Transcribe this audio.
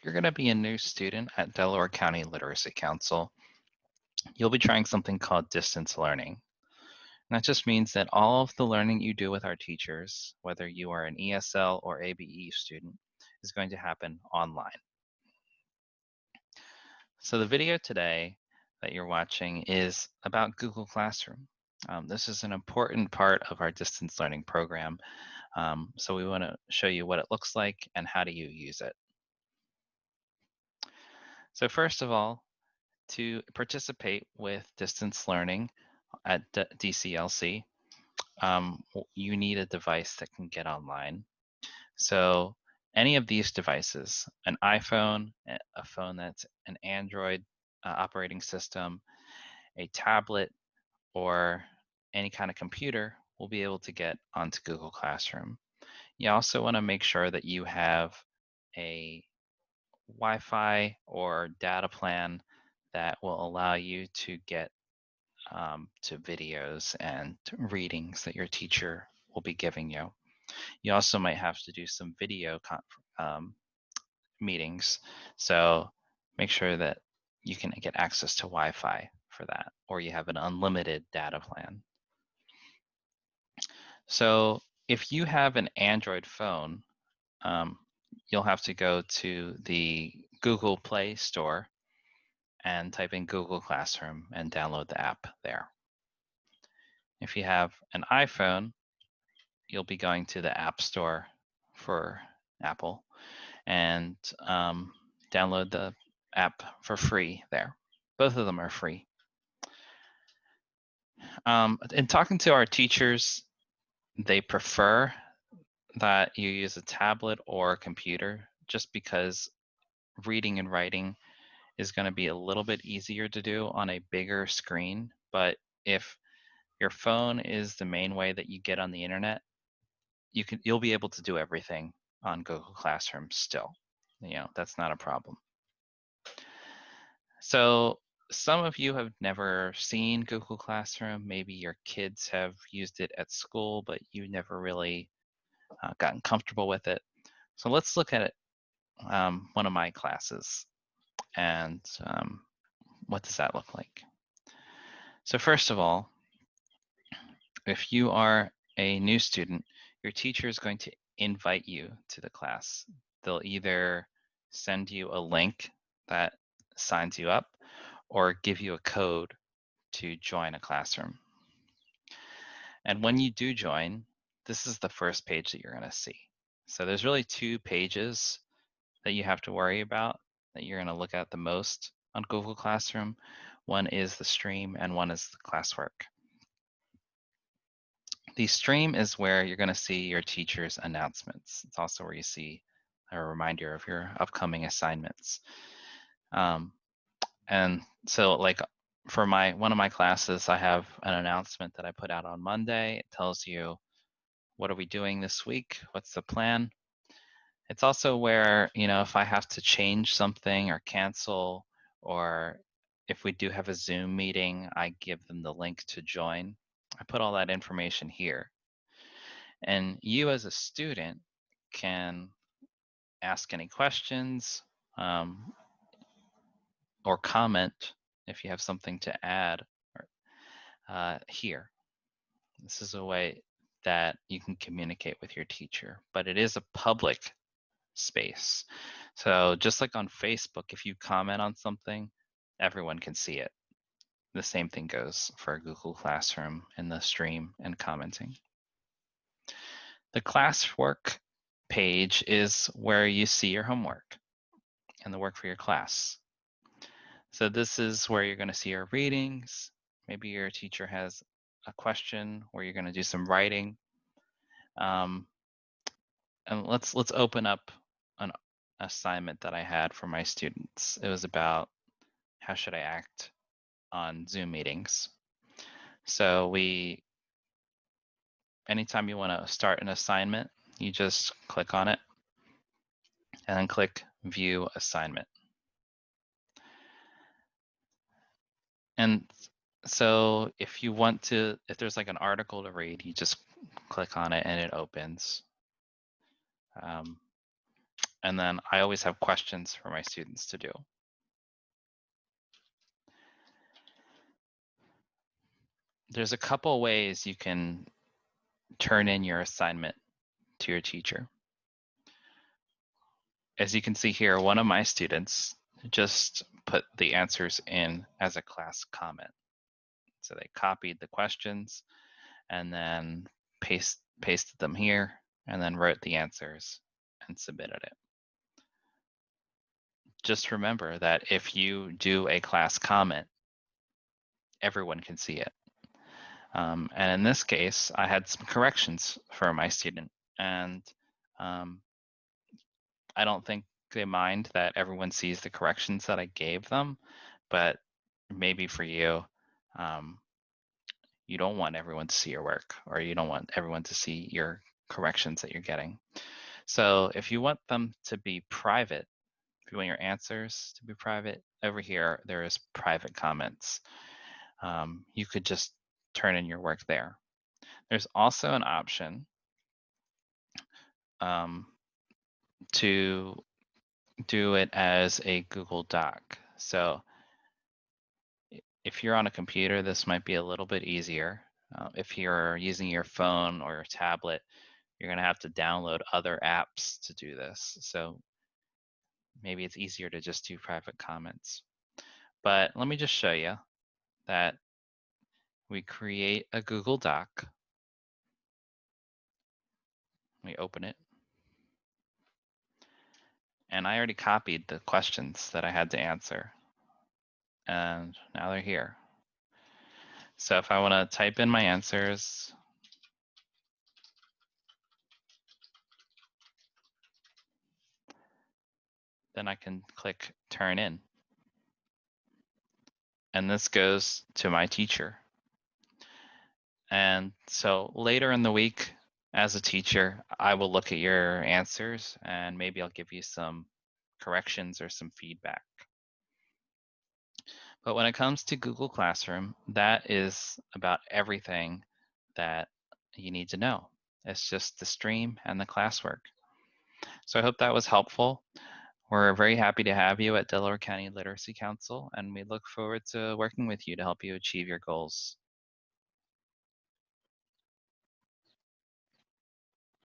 you're going to be a new student at Delaware County Literacy Council, you'll be trying something called distance learning. And that just means that all of the learning you do with our teachers, whether you are an ESL or ABE student, is going to happen online. So the video today that you're watching is about Google Classroom. This is an important part of our distance learning program. So we want to show you what it looks like and how do you use it. So first of all, to participate with distance learning at DCLC, you need a device that can get online. So any of these devices, an iPhone, a phone that's an Android operating system, a tablet, or any kind of computer will be able to get onto Google Classroom. You also want to make sure that you have a Wi-Fi or data plan that will allow you to get to videos and readings that your teacher will be giving you. You also might have to do some video meetings, so make sure that you can get access to Wi-Fi for that, or you have an unlimited data plan. So if you have an Android phone, you'll have to go to the Google Play Store and type in Google Classroom and download the app there. If you have an iPhone, you'll be going to the App Store for Apple and download the app for free there. Both of them are free. In talking to our teachers, they prefer that you use a tablet or a computer just because reading and writing is going to be a little bit easier to do on a bigger screen. But if your phone is the main way that you get on the internet, you'll be able to do everything on Google Classroom still. That's not a problem. So some of you have never seen Google Classroom. Maybe your kids have used it at school, but you never really gotten comfortable with it. So let's look at it, one of my classes, and what does that look like? So first of all, if you are a new student, your teacher is going to invite you to the class. They'll either send you a link that signs you up or give you a code to join a classroom. And when you do join, this is the first page that you're going to see. So there's really two pages that you have to worry about that you're going to look at the most on Google Classroom. One is the stream and one is the classwork. The stream is where you're going to see your teacher's announcements. It's also where you see a reminder of your upcoming assignments. And so like for one of my classes, I have an announcement that I put out on Monday. It tells you, what are we doing this week? What's the plan? It's also where, if I have to change something or cancel, or if we do have a Zoom meeting, I give them the link to join. I put all that information here. And you as a student can ask any questions or comment if you have something to add here. This is a way that you can communicate with your teacher, but it is a public space. So just like on Facebook, if you comment on something, everyone can see it. The same thing goes for Google Classroom in the stream and commenting. The classwork page is where you see your homework and the work for your class. So this is where you're going to see your readings. Maybe your teacher has a question where you're going to do some writing. And let's open up an assignment that I had for my students. It was about how should I act on Zoom meetings. So anytime you want to start an assignment, you just click on it and then click View Assignment. And so if there's like an article to read, you just click on it and it opens. And then I always have questions for my students to do. There's a couple ways you can turn in your assignment to your teacher. As you can see here, one of my students just put the answers in as a class comment. So they copied the questions and then pasted them here and then wrote the answers and submitted it. Just remember that if you do a class comment, everyone can see it. And in this case, I had some corrections for my student, and I don't think they mind that everyone sees the corrections that I gave them, but maybe for you, you don't want everyone to see your work, or you don't want everyone to see your corrections that you're getting. So if you want them to be private, if you want your answers to be private, over here, there is private comments. You could just turn in your work there. There's also an option to do it as a Google Doc. So if you're on a computer, this might be a little bit easier. If you're using your phone or your tablet, you're going to have to download other apps to do this. So maybe it's easier to just do private comments. But let me just show you that we create a Google Doc. We open it. And I already copied the questions that I had to answer. And now they're here. So if I want to type in my answers, then I can click turn in. And this goes to my teacher. And so later in the week, as a teacher, I will look at your answers and maybe I'll give you some corrections or some feedback. But when it comes to Google Classroom, that is about everything that you need to know. It's just the stream and the classwork. So I hope that was helpful. We're very happy to have you at Delaware County Literacy Council, and we look forward to working with you to help you achieve your goals.